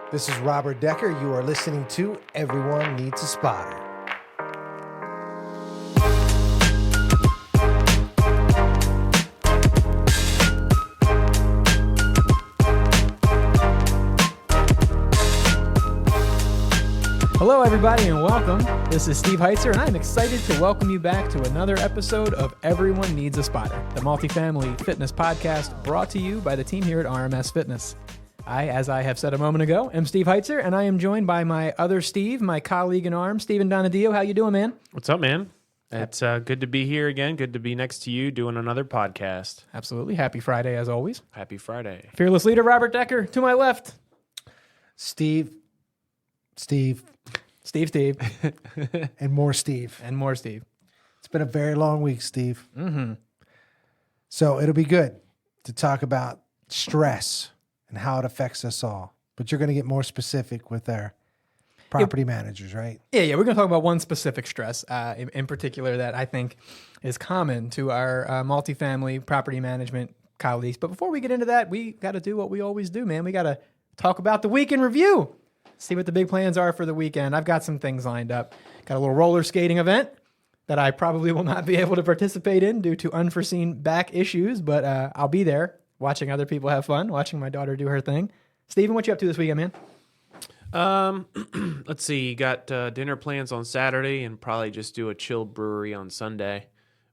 This is Robert Decker. You are listening to Everyone Needs a Spotter. Hello, everybody, and welcome. This is Steve Heitzer, and I'm excited to welcome you back to another episode of Everyone Needs a Spotter, the multifamily fitness podcast brought to you by the team here at RMS Fitness. As I have said a moment ago, am Steve Heitzer, and I am joined by my other Steve, my colleague in arms, Steven Donadio. How you doing, man? What's up, man? It's good to be here again. Good to be next to you doing another podcast. Absolutely. Happy Friday, as always. Happy Friday. Fearless leader Robert Decker, to my left. Steve, Steve. and more Steve. And more Steve. It's been a very long week, Steve. Mm-hmm. So it'll be good to talk about stress and how it affects us all. But you're going to get more specific with our property managers, right? Yeah. We're going to talk about one specific stress in particular that I think is common to our multifamily property management colleagues. But before we get into that, we got to do what we always do, man. We got to talk about the week in review. See what the big plans are for the weekend. I've got some things lined up. Got a little roller skating event that I probably will not be able to participate in due to unforeseen back issues, but I'll be there watching other people have fun, watching my daughter do her thing. Steven, what you up to this weekend, man? Let's see. Got dinner plans on Saturday and probably just do a chill brewery on Sunday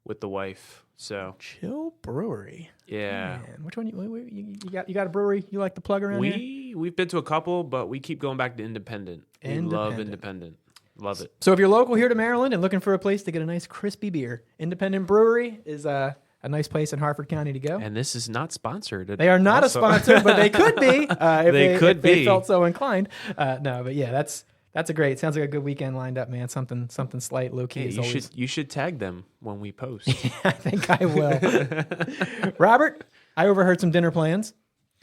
with the wife. So Chill Brewery. yeah, Man, which one you got a brewery you like to plug around here? we've been to a couple, but we keep going back to Independent. We love Independent. Love it. So if you're local here to Maryland and looking for a place to get a nice crispy beer, Independent Brewery is a nice place in Harford County to go. And this is not sponsored. They are not also. a sponsor, but they could be if they be. felt so inclined. No, but yeah, that's a great. Sounds like a good weekend lined up, man. Something slight, low key. Hey, you should tag them when we post. I think I will. Robert, I overheard some dinner plans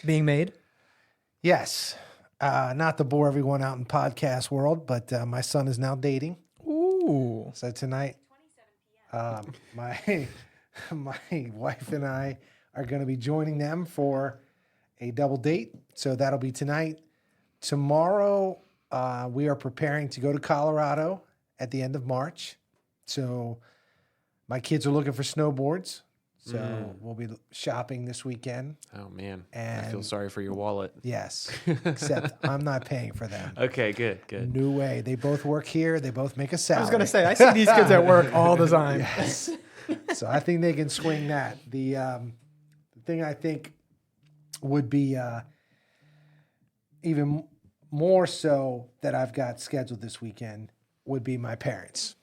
being made. Yes. Not to bore everyone out in podcast world, but my son is now dating. Ooh. So tonight, my wife and I are going to be joining them for a double date. So that'll be tonight. Tomorrow, we are preparing to go to Colorado at the end of March. So my kids are looking for snowboards. So we'll be shopping this weekend. Oh, man. And I feel sorry for your wallet. Yes, except I'm not paying for them. Okay, good. No way. They both work here. They both make a salary. I was going to say, I see these kids at work all the time. Yes. So I think they can swing that. The thing I think would be even more so that I've got scheduled this weekend would be my parents.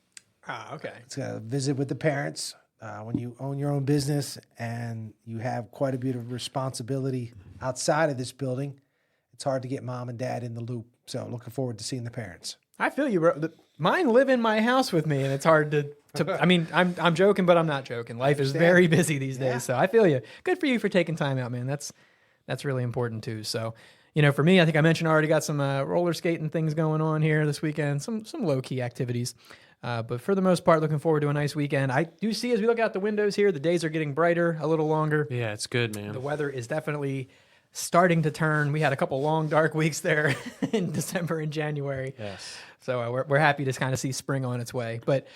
Ah, okay. It's a visit with the parents. When you own your own business and you have quite a bit of responsibility outside of this building, it's hard to get mom and dad in the loop. So looking forward to seeing the parents. I feel you, bro. Mine live in my house with me, and it's hard to I mean, I'm joking, but I'm not joking. Life is very busy these days, so I feel you. Good for you for taking time out, man. That's really important too. So, for me, I think I mentioned I already got some roller skating things going on here this weekend, some low key activities. But for the most part, looking forward to a nice weekend. I do see as we look out the windows here, the days are getting brighter, a little longer. Yeah, it's good, man. The weather is definitely starting to turn. We had a couple long, dark weeks there in December and January. Yes. So we're happy to kind of see spring on its way. But,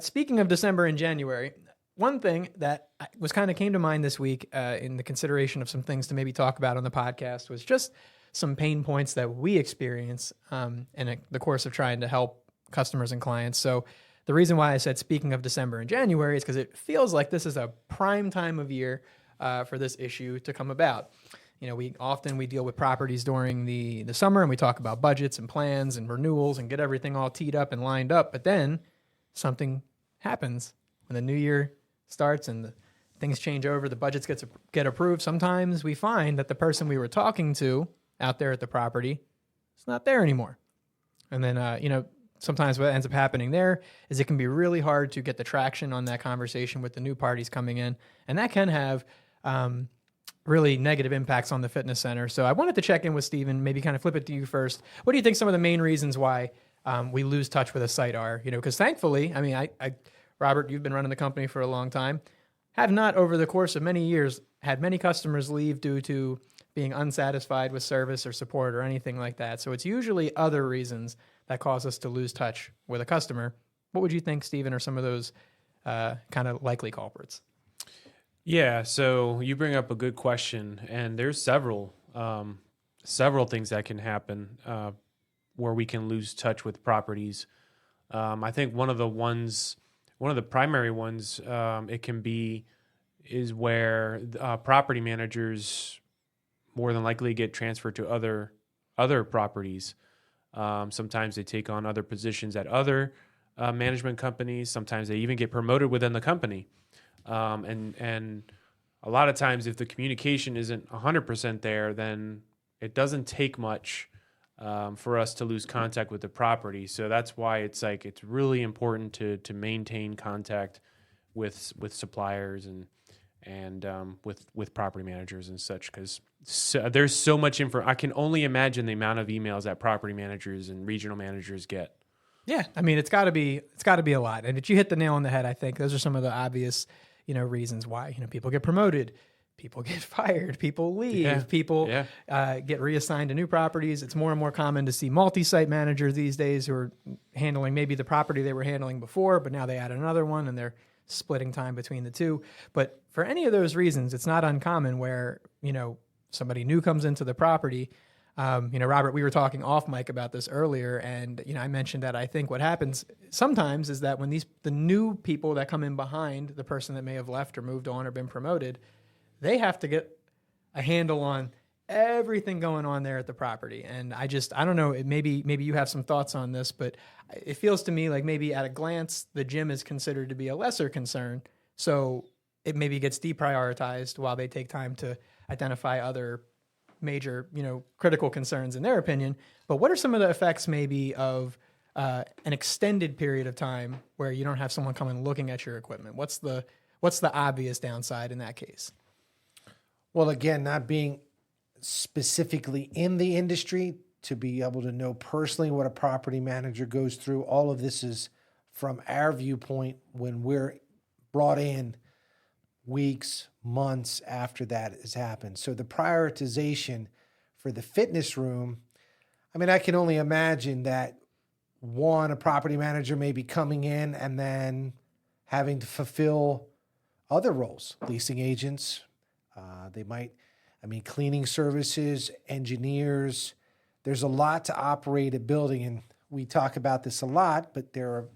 speaking of December and January, one thing that was kind of came to mind this week in the consideration of some things to maybe talk about on the podcast was just some pain points that we experience in the course of trying to help customers and clients. So the reason why I said speaking of December and January is because it feels like this is a prime time of year for this issue to come about. We deal with properties during the summer and we talk about budgets and plans and renewals and get everything all teed up and lined up. But then something happens when the new year starts and things change over, the budgets get approved. Sometimes we find that the person we were talking to out there at the property is not there anymore. And then, sometimes what ends up happening there is it can be really hard to get the traction on that conversation with the new parties coming in. And that can have really negative impacts on the fitness center. So I wanted to check in with Steven, maybe kind of flip it to you first. What do you think some of the main reasons why we lose touch with a site are? Because thankfully, Robert, you've been running the company for a long time, have not over the course of many years had many customers leave due to being unsatisfied with service or support or anything like that. So it's usually other reasons that cause us to lose touch with a customer. What would you think, Stephen, are some of those kind of likely culprits? Yeah, so you bring up a good question, and there's several things that can happen where we can lose touch with properties. I think one of the primary ones it can be is where property managers more than likely get transferred to other properties. Sometimes they take on other positions at other management companies. Sometimes they even get promoted within the company. And a lot of times, if the communication isn't 100% there, then it doesn't take much for us to lose contact with the property. So that's why it's really important to maintain contact with suppliers and with property managers and such, because there's so much info. I can only imagine the amount of emails that property managers and regional managers get. Yeah, I mean, it's got to be a lot. And if you hit the nail on the head, I think those are some of the obvious, reasons why, people get promoted, people get fired, people leave, people get reassigned to new properties. It's more and more common to see multi-site managers these days who are handling maybe the property they were handling before, but now they add another one and they're splitting time between the two. But for any of those reasons, it's not uncommon where, somebody new comes into the property. Robert, we were talking off mic about this earlier, and I mentioned that I think what happens sometimes is that when the new people that come in behind the person that may have left or moved on or been promoted, they have to get a handle on everything going on there at the property. And I don't know, maybe you have some thoughts on this, but it feels to me like maybe at a glance, the gym is considered to be a lesser concern. So it maybe gets deprioritized while they take time to identify other major, critical concerns in their opinion. But what are some of the effects maybe of an extended period of time where you don't have someone coming looking at your equipment? What's the obvious downside in that case? Well, again, not being specifically in the industry to be able to know personally what a property manager goes through. All of this is from our viewpoint when we're brought in weeks, months after that has happened. So the prioritization for the fitness room, I mean, I can only imagine that a property manager may be coming in and then having to fulfill other roles, leasing agents, cleaning services, engineers. There's a lot to operate a building, and we talk about this a lot, but there are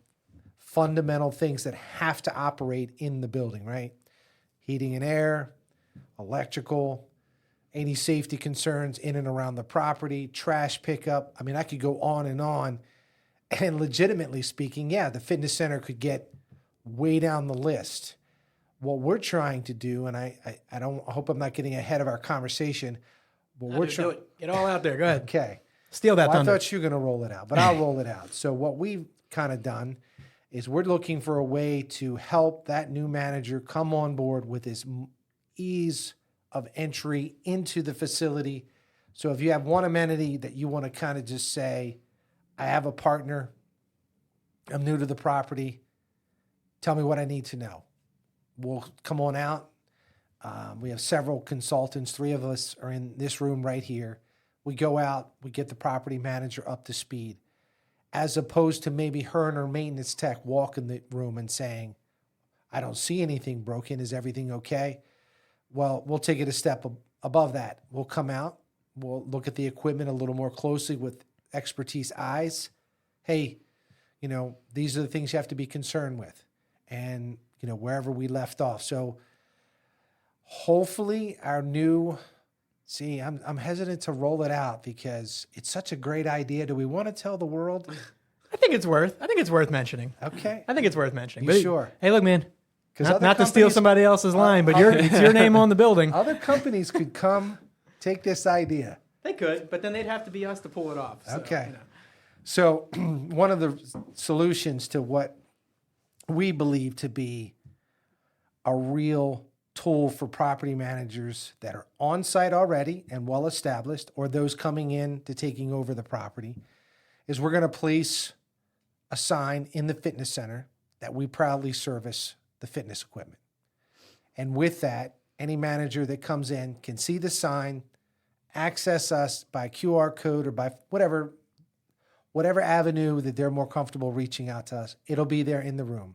fundamental things that have to operate in the building, right? Heating and air, electrical, any safety concerns in and around the property, trash pickup. I mean, I could go on. And legitimately speaking, the fitness center could get way down the list. What we're trying to do, and I hope I'm not getting ahead of our conversation, but we're trying. Get all out there. Go ahead. Okay. Steal that thunder. I thought you were going to roll it out, but I'll roll it out. So what we've kind of done is we're looking for a way to help that new manager come on board with this ease of entry into the facility. So if you have one amenity that you want to kind of just say, I have a partner, I'm new to the property, tell me what I need to know. We'll come on out. We have several consultants. 3 of us are in this room right here. We go out, we get the property manager up to speed, as opposed to maybe her and her maintenance tech walk in the room and saying, I don't see anything broken. Is everything okay? Well, we'll take it a step above that. We'll come out. We'll look at the equipment a little more closely with expertise eyes. Hey, these are the things you have to be concerned with. And, wherever we left off. So hopefully our new, I'm hesitant to roll it out because it's such a great idea. Do we want to tell the world? I think it's worth mentioning. Okay. I think it's worth mentioning. You sure? Hey, look, man. Not to steal somebody else's line, but it's your name on the building. Other companies could come take this idea. They could, but then they'd have to be us to pull it off. So, okay. So one of the solutions to what we believe to be a real tool for property managers that are on site already and well established, or those coming in to taking over the property, is we're going to place a sign in the fitness center that we proudly service the fitness equipment. And with that, any manager that comes in can see the sign, access us by QR code or by whatever avenue that they're more comfortable reaching out to us. It'll be there in the room.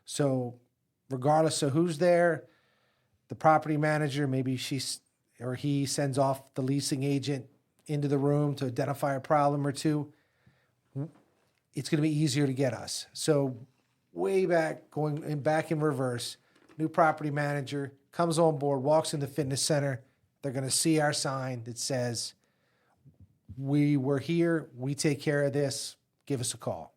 So regardless of who's there, the property manager, maybe he sends off the leasing agent into the room to identify a problem or two. It's going to be easier to get us. So way back, back in reverse, new property manager comes on board, walks in the fitness center. They're going to see our sign that says, "We were here. We take care of this. Give us a call."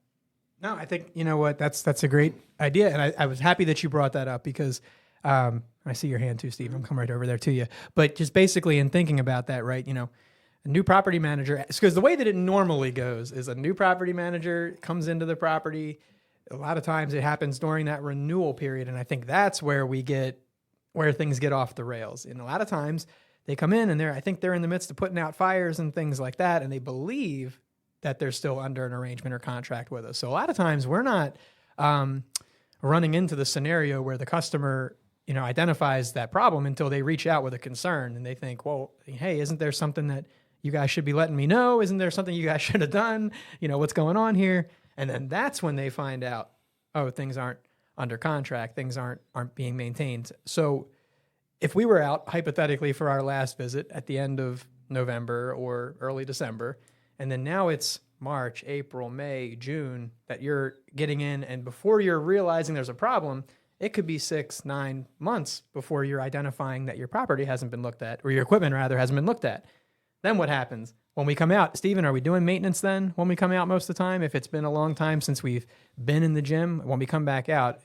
No, I think, you know what, that's a great idea. And I was happy that you brought that up because I see your hand too, Steve. I'm coming right over there to you. But just basically in thinking about that, right, a new property manager, because the way that it normally goes is a new property manager comes into the property. A lot of times it happens during that renewal period. And I think that's where things get off the rails. And a lot of times they come in and I think they're in the midst of putting out fires and things like that. And they believe that they're still under an arrangement or contract with us. So a lot of times we're not running into the scenario where the customer, identifies that problem until they reach out with a concern and they think, well, hey, isn't there something that you guys should be letting me know? Isn't there something you guys should have done? What's going on here? And then that's when they find out, oh, things aren't under contract. Things aren't being maintained. So if we were out hypothetically for our last visit at the end of November or early December, and then now it's March, April, May, June that you're getting in, and before you're realizing there's a problem, it could be 6-9 months before you're identifying that your property hasn't been looked at, or your equipment rather hasn't been looked at. Then what happens? When we come out, Steven, are we doing maintenance then when we come out most of the time? If it's been a long time since we've been in the gym, when we come back out,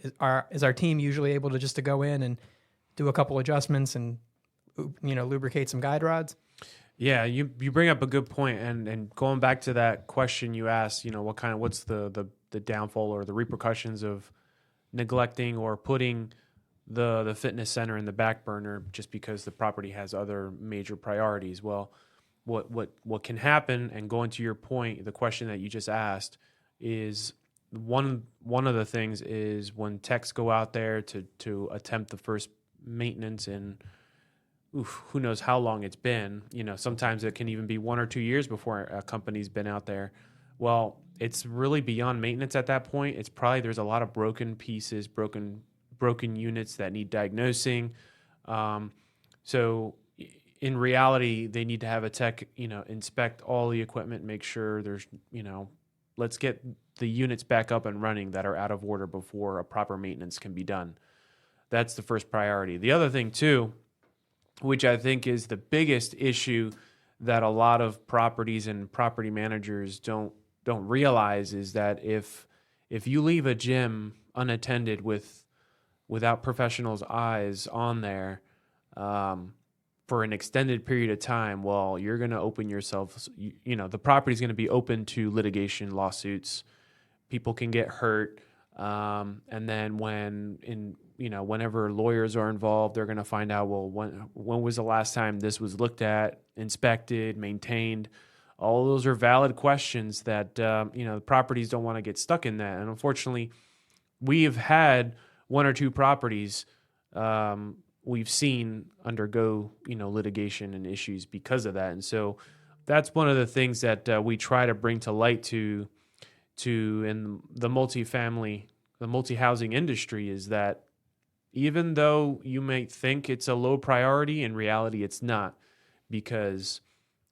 is our team usually able to go in and do a couple adjustments and lubricate some guide rods? Yeah, you bring up a good point, and going back to that question you asked, what's the downfall or the repercussions of neglecting or putting the fitness center in the back burner just because the property has other major priorities? Well, what can happen, and going to your point, the question that you just asked, is one of the things is when techs go out there to attempt the first maintenance, and who knows how long it's been. Sometimes it can even be 1 or 2 years before a company's been out there. Well, it's really beyond maintenance at that point. It's probably there's a lot of broken pieces, broken units that need diagnosing. So in reality, they need to have a tech, inspect all the equipment, make sure there's, let's get the units back up and running that are out of order before a proper maintenance can be done. That's the first priority. The other thing too, which I think is the biggest issue that a lot of properties and property managers don't realize, is that if you leave a gym unattended without professionals' eyes on there for an extended period of time, well, you're going to open yourself, the property's going to be open to litigation, lawsuits. People can get hurt. And then whenever lawyers are involved, they're going to find out, well, when was the last time this was looked at, inspected, maintained? All those are valid questions that, properties don't want to get stuck in that. And unfortunately, we've had 1 or 2 properties we've seen undergo, litigation and issues because of that. And so that's one of the things that we try to bring to light to in the multifamily, the multi-housing industry, is that even though you may think it's a low priority, in reality it's not, because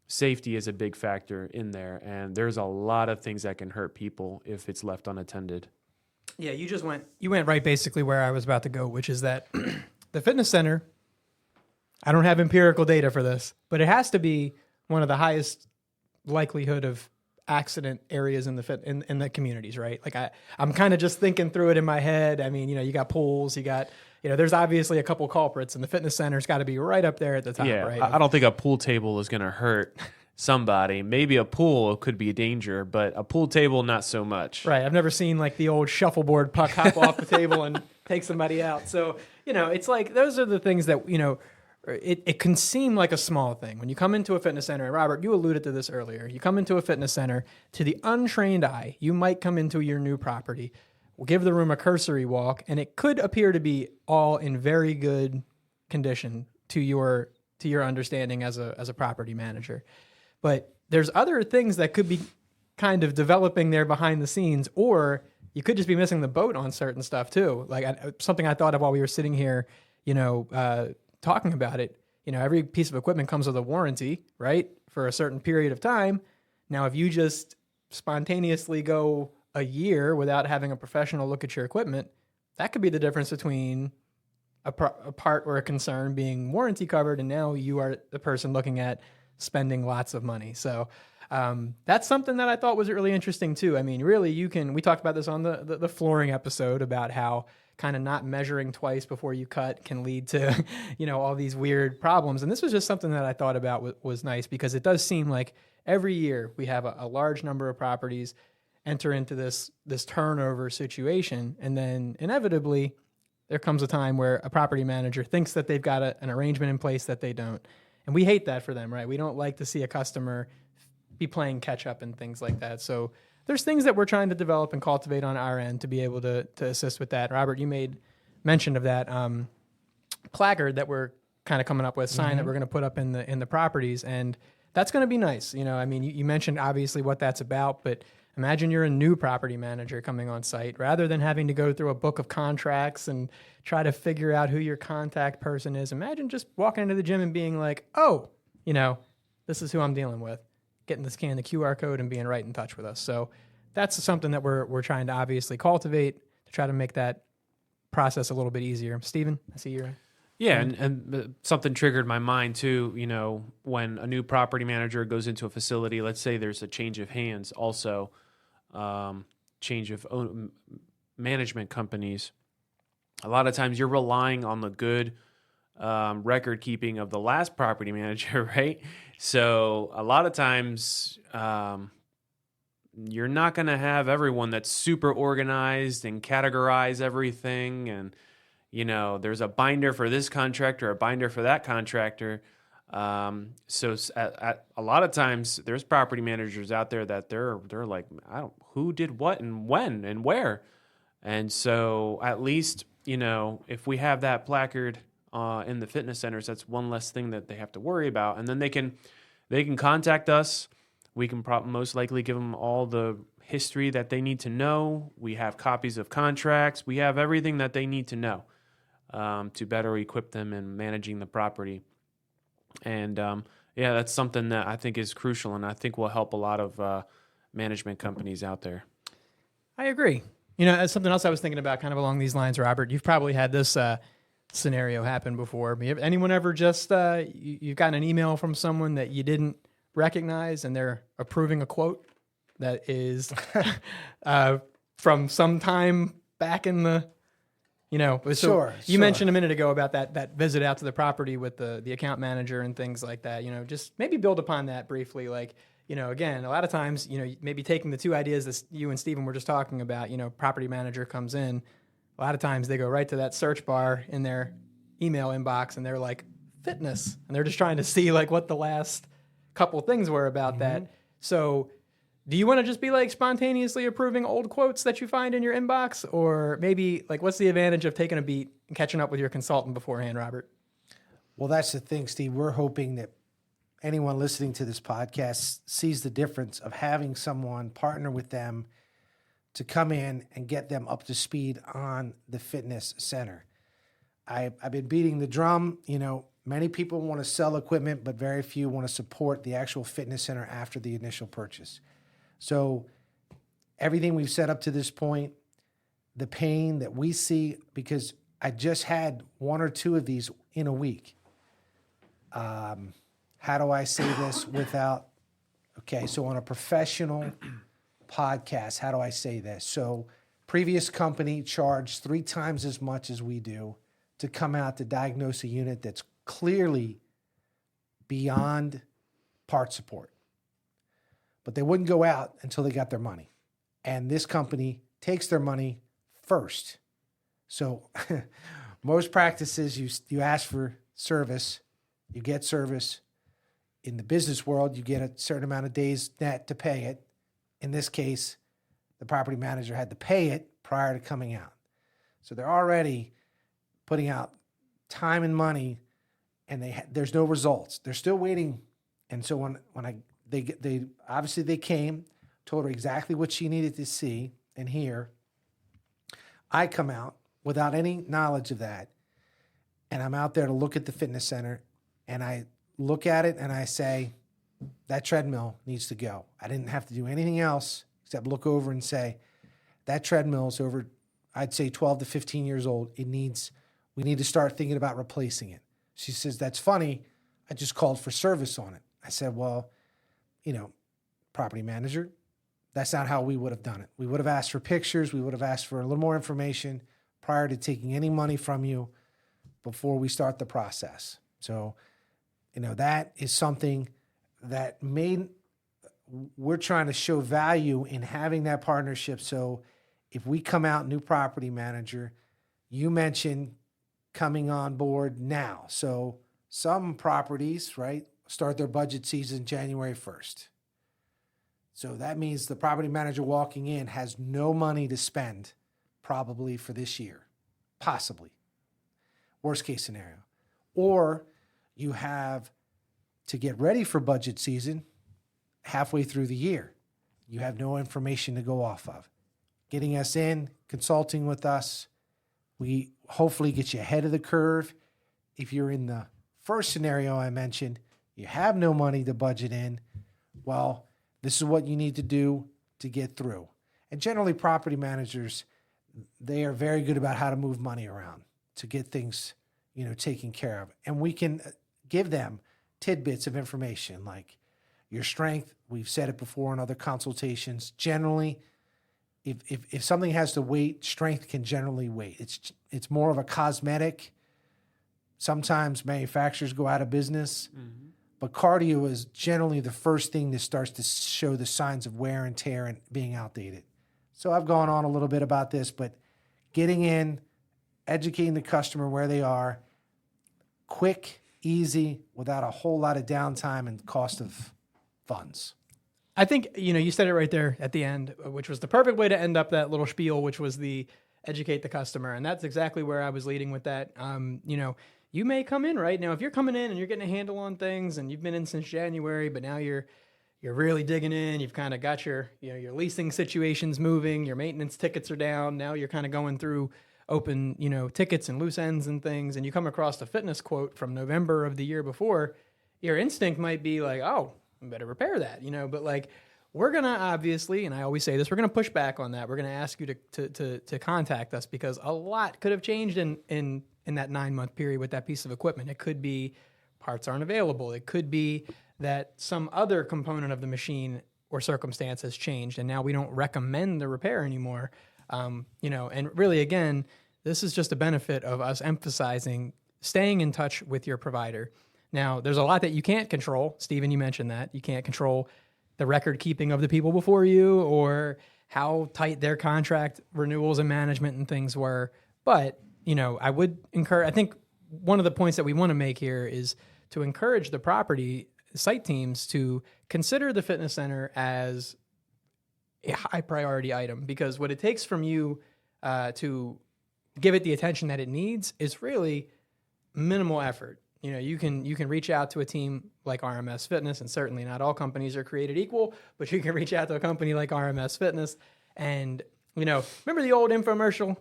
safety is a big factor in there, and there's a lot of things that can hurt people if it's left unattended. Yeah, you went right basically where I was about to go, which is that the fitness center, I don't have empirical data for this, but it has to be one of the highest likelihood of accident areas in the communities, right? Like I'm kind of just thinking through it in my head. I mean, you got pools, you got, there's obviously a couple culprits, and the fitness center's got to be right up there at the top, right? I don't think a pool table is going to hurt somebody. Maybe a pool could be a danger, but a pool table, not so much. Right. I've never seen like the old shuffleboard puck hop off the table and take somebody out. So, it's like, those are the things that, it can seem like a small thing. When you come into a fitness center, and Robert, you alluded to this earlier, you come into a fitness center, to the untrained eye, you might come into your new property, give the room a cursory walk, and it could appear to be all in very good condition to your understanding as a property manager. But there's other things that could be kind of developing there behind the scenes, or you could just be missing the boat on certain stuff too. Like something I thought of while we were sitting here, talking about it. Every piece of equipment comes with a warranty, right? For a certain period of time. Now, if you just spontaneously go a year without having a professional look at your equipment, that could be the difference between a part or a concern being warranty covered, and now you are the person looking at spending lots of money. So that's something that I thought was really interesting too. I mean, really, we talked about this on the flooring episode about how kind of not measuring twice before you cut can lead to, all these weird problems. And this was just something that I thought about was nice, because it does seem like every year we have a large number of properties enter into this turnover situation. And then inevitably there comes a time where a property manager thinks that they've got an arrangement in place that they don't. And we hate that for them, right? We don't like to see a customer be playing catch up and things like that. So there's things that we're trying to develop and cultivate on our end to be able to assist with that. Robert, you made mention of that placard that we're kind of coming up with, sign that we're going to put up in the properties, and that's going to be nice. You mentioned obviously what that's about, but imagine you're a new property manager coming on site, rather than having to go through a book of contracts and try to figure out who your contact person is. Imagine just walking into the gym and being like, oh, this is who I'm dealing with, getting to scan the QR code and being right in touch with us. So that's something that we're trying to obviously cultivate to try to make that process a little bit easier. Steven, I see you're... Yeah, and something triggered my mind too, when a new property manager goes into a facility, let's say there's a change of hands also, change of management companies. A lot of times you're relying on the good record keeping of the last property manager, right? So a lot of times you're not going to have everyone that's super organized and categorize everything, and there's a binder for this contractor, a binder for that contractor. So at a lot of times there's property managers out there that they're like, who did what and when and where. And so at least, if we have that placard in the fitness centers, that's one less thing that they have to worry about. And then they can contact us. We can most likely give them all the history that they need to know. We have copies of contracts. We have everything that they need to know to better equip them in managing the property. And that's something that I think is crucial, and I think will help a lot of management companies out there. I agree. As something else I was thinking about kind of along these lines, Robert, you've probably had this scenario happen before. Anyone ever just, you've gotten an email from someone that you didn't recognize and they're approving a quote that is from some time back in the, Sure. You mentioned a minute ago about that visit out to the property with the account manager and things like that. Just maybe build upon that briefly. Like, again, a lot of times, maybe taking the two ideas that you and Steven were just talking about, property manager comes in, a lot of times they go right to that search bar in their email inbox and they're like, fitness. And they're just trying to see like what the last couple things were about that. So do you want to just be like spontaneously approving old quotes that you find in your inbox? Or maybe like what's the advantage of taking a beat and catching up with your consultant beforehand, Robert? Well, that's the thing, Steve. We're hoping that anyone listening to this podcast sees the difference of having someone partner with them to come in and get them up to speed on the fitness center. I've been beating the drum. Many people want to sell equipment, but very few want to support the actual fitness center after the initial purchase. So everything we've set up to this point, the pain that we see, because I just had one or two of these in a week. How do I say this without, so on a professional podcast, how do I say this? So previous company charged 3 times as much as we do to come out to diagnose a unit that's clearly beyond part support. But they wouldn't go out until they got their money. And this company takes their money first. So most practices, you ask for service, you get service. In the business world, you get a certain amount of days net to pay it. In this case, the property manager had to pay it prior to coming out. So they're already putting out time and money and there's no results. They're still waiting. And so they obviously they came, told her exactly what she needed to see and hear. I come out without any knowledge of that, and I'm out there to look at the fitness center, and I look at it and I say, that treadmill needs to go. I didn't have to do anything else except look over and say, that treadmill is over, I'd say 12 to 15 years old. We need to start thinking about replacing it. She says, that's funny. I just called for service on it. I said, well, property manager, that's not how we would have done it. We would have asked for pictures. We would have asked for a little more information prior to taking any money from you before we start the process. So, that is something that we're trying to show value in having that partnership. So if we come out new property manager, you mentioned coming on board now. So some properties, right, start their budget season January 1st. So that means the property manager walking in has no money to spend probably for this year, possibly. Worst case scenario. Or you have to get ready for budget season halfway through the year. You have no information to go off of. Getting us in, consulting with us, we hopefully get you ahead of the curve. If you're in the first scenario I mentioned, you have no money to budget in, well, this is what you need to do to get through. And generally property managers, they are very good about how to move money around to get things, taken care of. And we can give them tidbits of information like your strength. We've said it before in other consultations. Generally, if something has to wait, strength can generally wait. It's more of a cosmetic. Sometimes manufacturers go out of business, but cardio is generally the first thing that starts to show the signs of wear and tear and being outdated. So I've gone on a little bit about this, but getting in, educating the customer where they are, quick, easy, without a whole lot of downtime and cost of funds. I think, you said it right there at the end, which was the perfect way to end up that little spiel, which was the educate the customer. And that's exactly where I was leading with that. You may come in right now, if you're coming in and you're getting a handle on things and you've been in since January, but now you're really digging in, you've kind of got your leasing situations moving, your maintenance tickets are down. Now you're kind of going through open, tickets and loose ends and things. And you come across a fitness quote from November of the year before, your instinct might be like, oh, I better repair that, but like, we're going to obviously, and I always say this, we're going to push back on that. We're going to ask you to contact us because a lot could have changed in that 9-month period with that piece of equipment. It could be parts aren't available. It could be that some other component of the machine or circumstance has changed, and now we don't recommend the repair anymore. And really, again, this is just a benefit of us emphasizing staying in touch with your provider. Now, there's a lot that you can't control. Stephen, you mentioned that. You can't control the record keeping of the people before you or how tight their contract renewals and management and things were. But, I would I think one of the points that we want to make here is to encourage the property site teams to consider the fitness center as a high priority item, because what it takes from you to give it the attention that it needs is really minimal effort. You can reach out to a team like RMS Fitness, and certainly not all companies are created equal, but you can reach out to a company like RMS Fitness. And, remember the old infomercial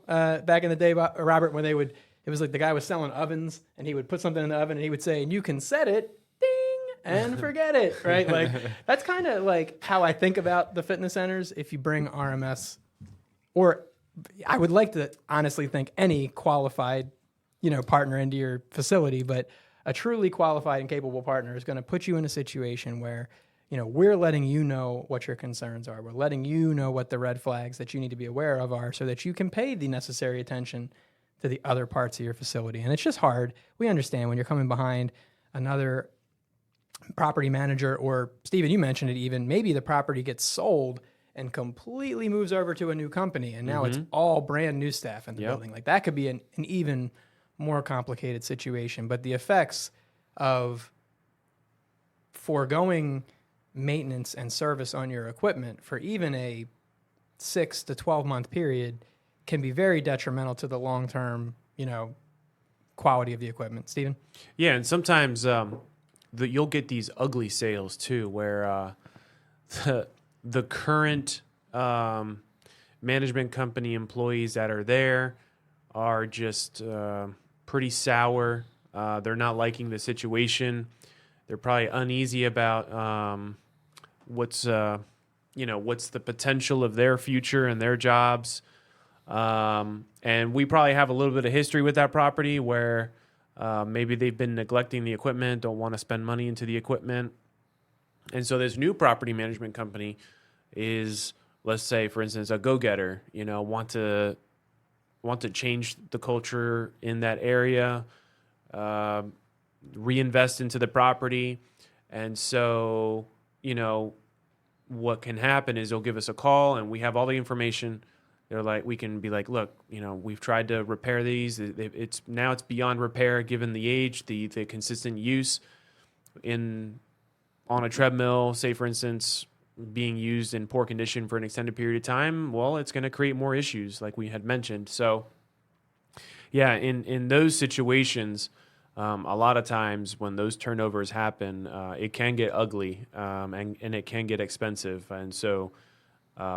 back in the day, Robert, when it was like the guy was selling ovens and he would put something in the oven and he would say, and you can set it, ding, and forget it, right? Like, that's kind of like how I think about the fitness centers. If you bring RMS, or I would like to honestly think any qualified, partner into your facility, but a truly qualified and capable partner is going to put you in a situation where, we're letting you know what your concerns are. We're letting you know what the red flags that you need to be aware of are so that you can pay the necessary attention to the other parts of your facility. And it's just hard. We understand when you're coming behind another property manager, or Stephen, you mentioned it even, maybe the property gets sold and completely moves over to a new company. And now it's all brand new staff in the building. Like that could be an even more complicated situation. But the effects of foregoing maintenance and service on your equipment for even a 6 to 12 month period can be very detrimental to the long-term, quality of the equipment. Steven? Yeah, and sometimes you'll get these ugly sales too, where the current management company employees that are there are just pretty sour. They're not liking the situation. They're probably uneasy about what's the potential of their future and their jobs. And we probably have a little bit of history with that property where maybe they've been neglecting the equipment, don't want to spend money into the equipment. And so this new property management company is, let's say, for instance, a go-getter, want to change the culture in that area, reinvest into the property. And so, what can happen is they'll give us a call and we have all the information. They're like, we can be like, look, we've tried to repair these. It's beyond repair given the age, the consistent use on a treadmill, say for instance, being used in poor condition for an extended period of time. Well, it's going to create more issues like we had mentioned. So yeah, in those situations, a lot of times when those turnovers happen, it can get ugly and it can get expensive. And so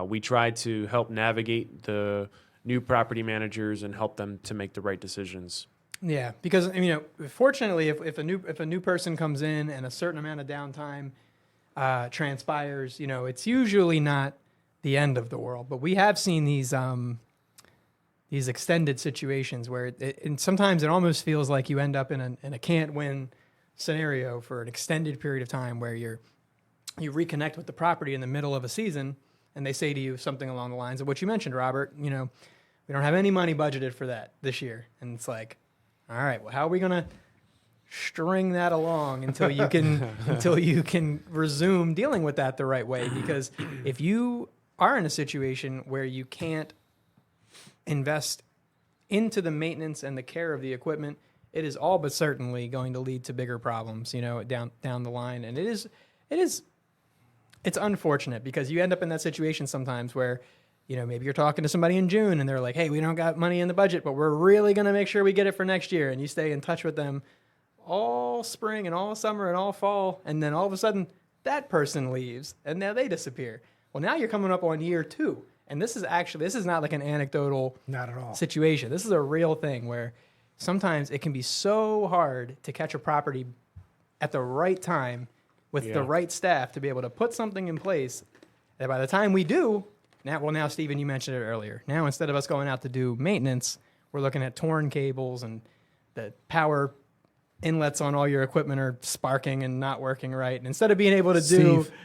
we try to help navigate the new property managers and help them to make the right decisions. Yeah, because fortunately, if a new person comes in and a certain amount of downtime transpires, it's usually not the end of the world. But we have seen these extended situations where and sometimes it almost feels like you end up in a can't-win scenario for an extended period of time where you reconnect with the property in the middle of a season. And they say to you something along the lines of what you mentioned, Robert, we don't have any money budgeted for that this year. And it's like, all right, well, how are we going to string that along until you can resume dealing with that the right way? Because if you are in a situation where you can't invest into the maintenance and the care of the equipment, it is all but certainly going to lead to bigger problems, down the line. And it's unfortunate because you end up in that situation sometimes where, maybe you're talking to somebody in June and they're like, hey, we don't got money in the budget, but we're really going to make sure we get it for next year. And you stay in touch with them all spring and all summer and all fall. And then all of a sudden that person leaves and now they disappear. Well, now you're coming up on year 2. And this is not like an anecdotal Not at all. situation. This is a real thing where sometimes it can be so hard to catch a property at the right time with the right staff to be able to put something in place that by the time we do, now, Stephen, you mentioned it earlier. Now, instead of us going out to do maintenance, we're looking at torn cables and the power inlets on all your equipment are sparking and not working right. And instead of being able to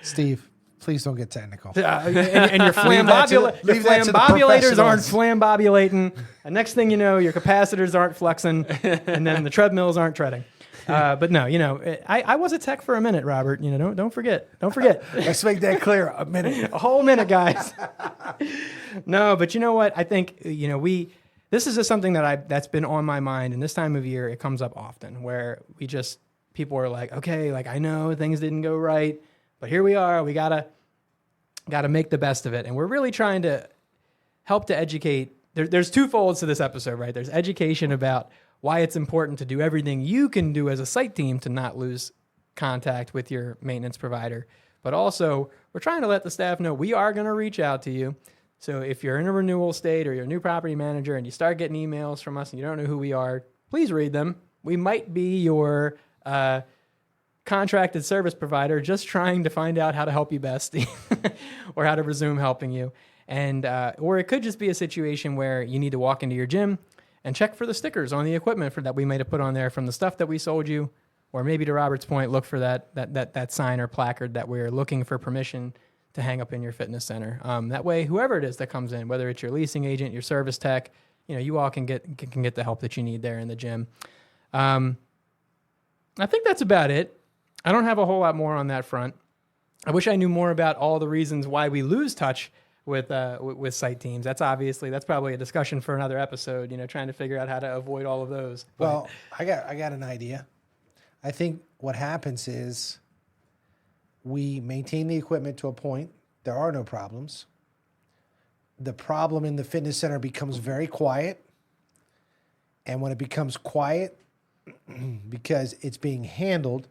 Steve, please don't get technical. and your flambobulators aren't flambobulating. And next thing you know, your capacitors aren't flexing, and then the treadmills aren't treading. But no, I was a tech for a minute, Robert. Don't forget. Let's make that clear. A minute. A whole minute, guys. No, but you know what? I think, this is just something that's been on my mind. And this time of year, it comes up often where people are like, okay, like I know things didn't go right, but here we are. We gotta make the best of it. And we're really trying to help to educate. There's two folds to this episode, right? There's education about why it's important to do everything you can do as a site team to not lose contact with your maintenance provider. But also, we're trying to let the staff know we are going to reach out to you. So if you're in a renewal state or you're a new property manager and you start getting emails from us and you don't know who we are, please read them. We might be your contracted service provider just trying to find out how to help you best or how to resume helping you. And or it could just be a situation where you need to walk into your gym and check for the stickers on the equipment that we might have put on there from the stuff that we sold you. Or maybe to Robert's point, look for that sign or placard that we're looking for permission to hang up in your fitness center. That way, whoever it is that comes in, whether it's your leasing agent, your service tech, you all can get the help that you need there in the gym. I think that's about it. I don't have a whole lot more on that front. I wish I knew more about all the reasons why we lose touch with site teams. That's probably a discussion for another episode, trying to figure out how to avoid all of those. Well, I got an idea. I think what happens is we maintain the equipment to a point. There are no problems. The problem in the fitness center becomes very quiet. And when it becomes quiet, because it's being handled.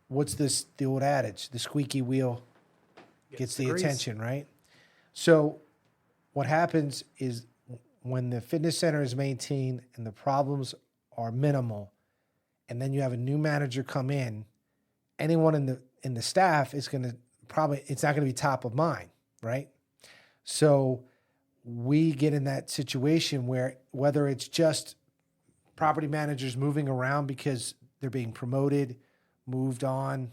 What's the old adage? The squeaky wheel gets the grease. attention, right? So what happens is when the fitness center is maintained and the problems are minimal, and then you have a new manager come in, anyone in the staff is going to it's not going to be top of mind, right? So we get in that situation where whether it's just property managers moving around because they're being promoted, moved on,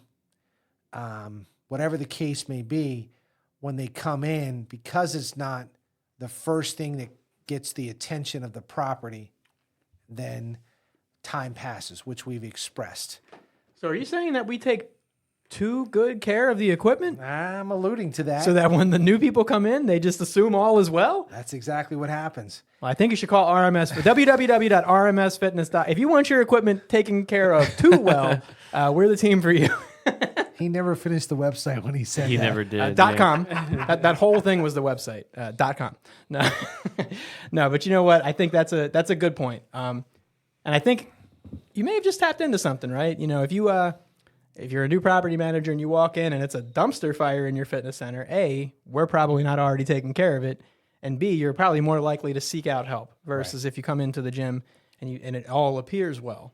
whatever the case may be, when they come in, because it's not the first thing that gets the attention of the property, then time passes, which we've expressed. So are you saying that we take too good care of the equipment I'm alluding to that. so that when the new people come in, they just assume all is well? That's exactly what happens. Well, I think you should call RMS for www.rmsfitness. If you want your equipment taken care of too well, we're the team for you. He never finished the website when he said He that. never did. .com. That whole thing was the website. .com. No, no, but you know what? I think that's a good point. And I think you may have just tapped into something, right? You know, if you're a new property manager and you walk in and it's a dumpster fire in your fitness center, A, we're probably not already taking care of it, and B, you're probably more likely to seek out help versus if you come into the gym and it all appears well,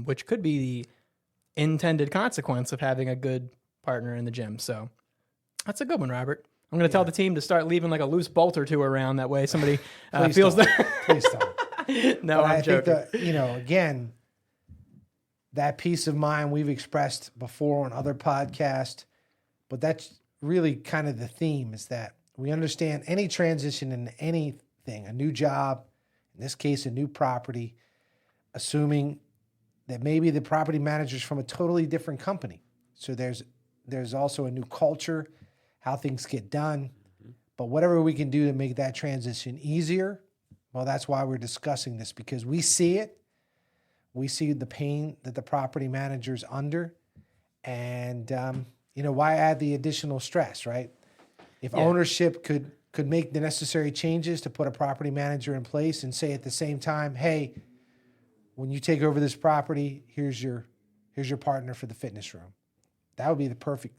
which could be the intended consequence of having a good partner in the gym. So that's a good one, Robert. I'm going to tell the team to start leaving like a loose bolt or two around. That way somebody feels that. Please don't. No, But I'm joking. think again, that peace of mind we've expressed before on other podcasts, but that's really kind of the theme, is that we understand any transition in anything, a new job, in this case, a new property, assuming that maybe the property manager's from a totally different company. So there's also a new culture, how things get done. But whatever we can do to make that transition easier, well, that's why we're discussing this, because we see it. We see the pain that the property manager's under. And, why add the additional stress, right? If ownership could make the necessary changes to put a property manager in place and say at the same time, hey, when you take over this property, here's your partner for the fitness room. That would be the perfect.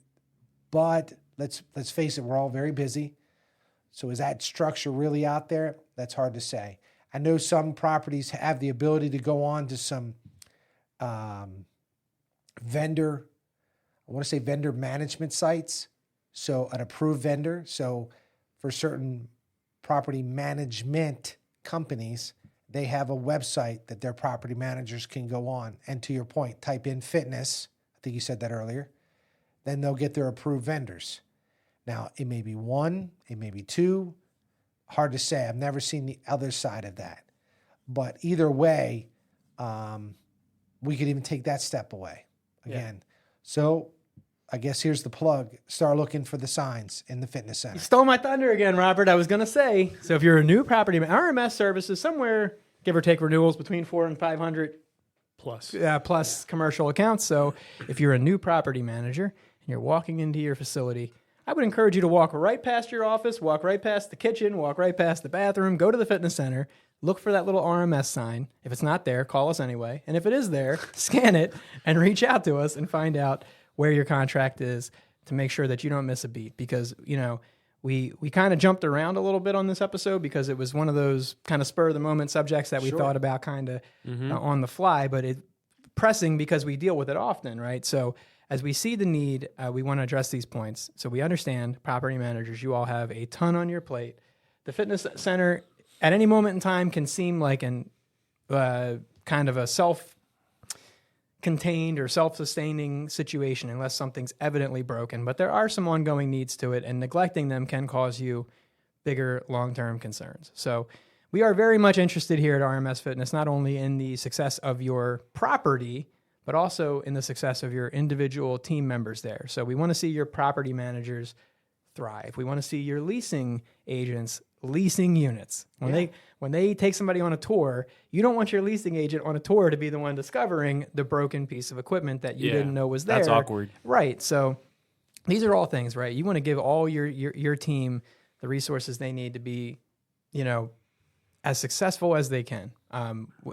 But let's face it, we're all very busy. So is that structure really out there? That's hard to say. I know some properties have the ability to go on to some vendor management sites. So an approved vendor. So for certain property management companies, they have a website that their property managers can go on. And to your point, type in fitness. I think you said that earlier. Then they'll get their approved vendors. Now, it may be one, it may be two. Hard to say. I've never seen the other side of that. But either way, we could even take that step away again. Yeah. So I guess here's the plug. Start looking for the signs in the fitness center. You stole my thunder again, Robert. I was going to say, so if you're a new property, RMS services, somewhere, give or take renewals between 400 and 500 plus commercial accounts. So if you're a new property manager and you're walking into your facility, I would encourage you to walk right past your office, walk right past the kitchen, walk right past the bathroom, go to the fitness center, look for that little RMS sign. If it's not there, call us anyway. And if it is there, scan it and reach out to us and find out where your contract is to make sure that you don't miss a beat. Because, we kind of jumped around a little bit on this episode because it was one of those kind of spur of the moment subjects that we thought about kind of on the fly, but it's pressing because we deal with it often, right? So as we see the need, we want to address these points. So we understand, property managers, you all have a ton on your plate. The fitness center, at any moment in time, can seem like an kind of a self-contained or self-sustaining situation unless something's evidently broken. But there are some ongoing needs to it, and neglecting them can cause you bigger long-term concerns. So we are very much interested here at RMS Fitness, not only in the success of your property, but also in the success of your individual team members there. So we want to see your property managers thrive. We want to see your leasing agents leasing units. When they take somebody on a tour, you don't want your leasing agent on a tour to be the one discovering the broken piece of equipment that you didn't know was there. That's awkward. Right. So these are all things, right? You want to give all your team the resources they need to be, as successful as they can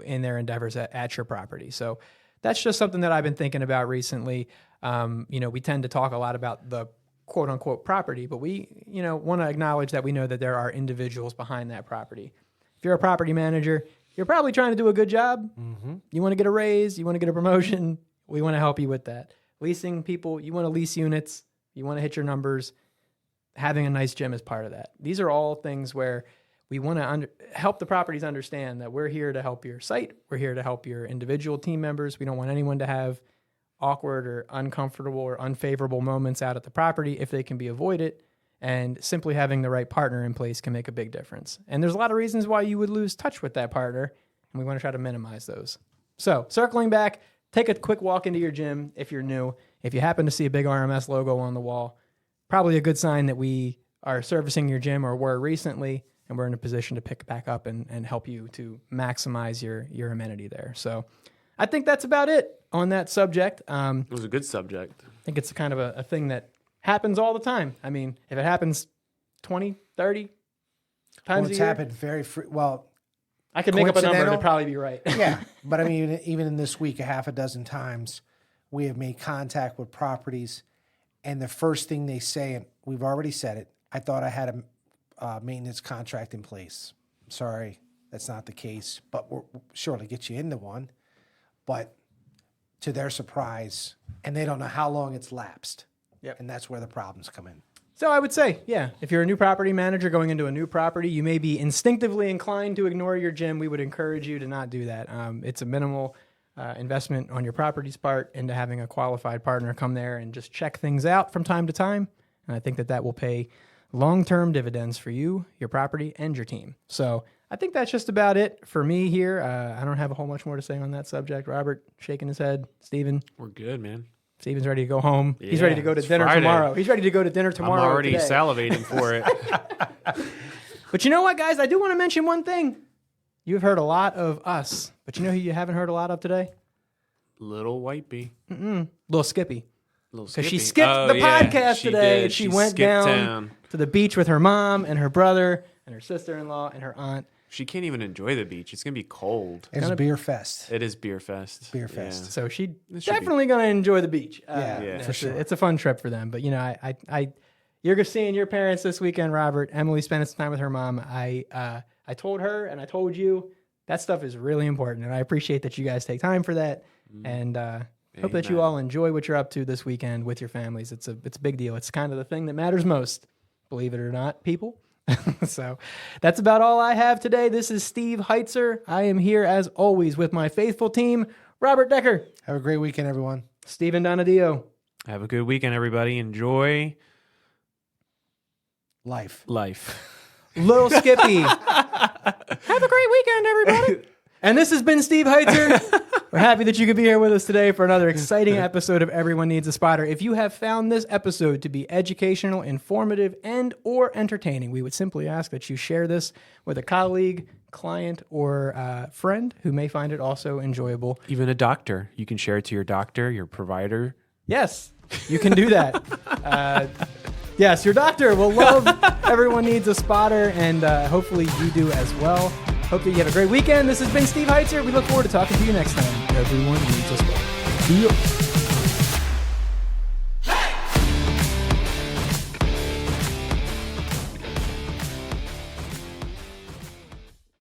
in their endeavors at your property. So that's just something that I've been thinking about recently. We tend to talk a lot about the quote unquote property, but we, want to acknowledge that we know that there are individuals behind that property. If you're a property manager, you're probably trying to do a good job. Mm-hmm. You want to get a raise, you want to get a promotion. We want to help you with that. Leasing people, you want to lease units, you want to hit your numbers. Having a nice gym is part of that. These are all things where we want to help the properties understand that we're here to help your site. We're here to help your individual team members. We don't want anyone to have awkward or uncomfortable or unfavorable moments out at the property if they can be avoided. And simply having the right partner in place can make a big difference. And there's a lot of reasons why you would lose touch with that partner, and we want to try to minimize those. So circling back, take a quick walk into your gym if you're new. If you happen to see a big RMS logo on the wall, probably a good sign that we are servicing your gym or were recently, and we're in a position to pick back up and help you to maximize your amenity there. So I think that's about it on that subject. It was a good subject. I think it's kind of a thing that happens all the time. I mean, if it happens 20, 30 times a year. Happened very well. I could make up a number and it'd probably be right. Yeah, but I mean, even in this week, a half a dozen times, we have made contact with properties, and the first thing they say, and we've already said it, I thought I had a maintenance contract in place. Sorry, that's not the case, but we'll surely get you into one. But to their surprise, and they don't know how long it's lapsed. Yep. And that's where the problems come in. So I would say, yeah, if you're a new property manager going into a new property, you may be instinctively inclined to ignore your gym. We would encourage you to not do that. It's a minimal investment on your property's part into having a qualified partner come there and just check things out from time to time. And I think that will pay long-term dividends for you, your property, and your team. So I think that's just about it for me here. I don't have a whole much more to say on that subject. Robert shaking his head. Steven? We're good, man. Steven's ready to go home. Yeah, He's ready to go to dinner Friday. tomorrow. He's ready to go to dinner tomorrow. I'm already today. salivating for it. But you know what, guys? I do want to mention one thing. You've heard a lot of us, but you know who you haven't heard a lot of today? Little White Bee. Little Skippy. Because she skipped the podcast today. She went skipped down to the beach with her mom and her brother and her sister-in-law and her aunt. She can't even enjoy the beach. It's going to be cold. It's beer fest. It is beer fest. Beer fest. So she definitely going to enjoy the beach. For sure. It's a fun trip for them. But, you're seeing your parents this weekend, Robert. Emily spending some time with her mom. I told her and I told you that stuff is really important. And I appreciate that you guys take time for that. And hope that you all enjoy what you're up to this weekend with your families. It's a big deal. It's kind of the thing that matters most, believe it or not, people. So that's about all I have today. This is Steve Heitzer. I am here as always with my faithful team, Robert Decker. Have a great weekend, everyone. Steven Donadio. Have a good weekend, everybody. Enjoy life. Little Skippy. Have a great weekend, everybody. And this has been Steve Heitzer. We're happy that you could be here with us today for another exciting episode of Everyone Needs a Spotter. If you have found this episode to be educational, informative, and or entertaining, we would simply ask that you share this with a colleague, client, or friend who may find it also enjoyable. Even a doctor. You can share it to your doctor, your provider. Yes, you can do that. Yes, your doctor will love Everyone Needs a Spotter, and hopefully you do as well. Hope that you have a great weekend. This has been Steve Heitzer. We look forward to talking to you next time. Everyone Needs a Spotter. See ya.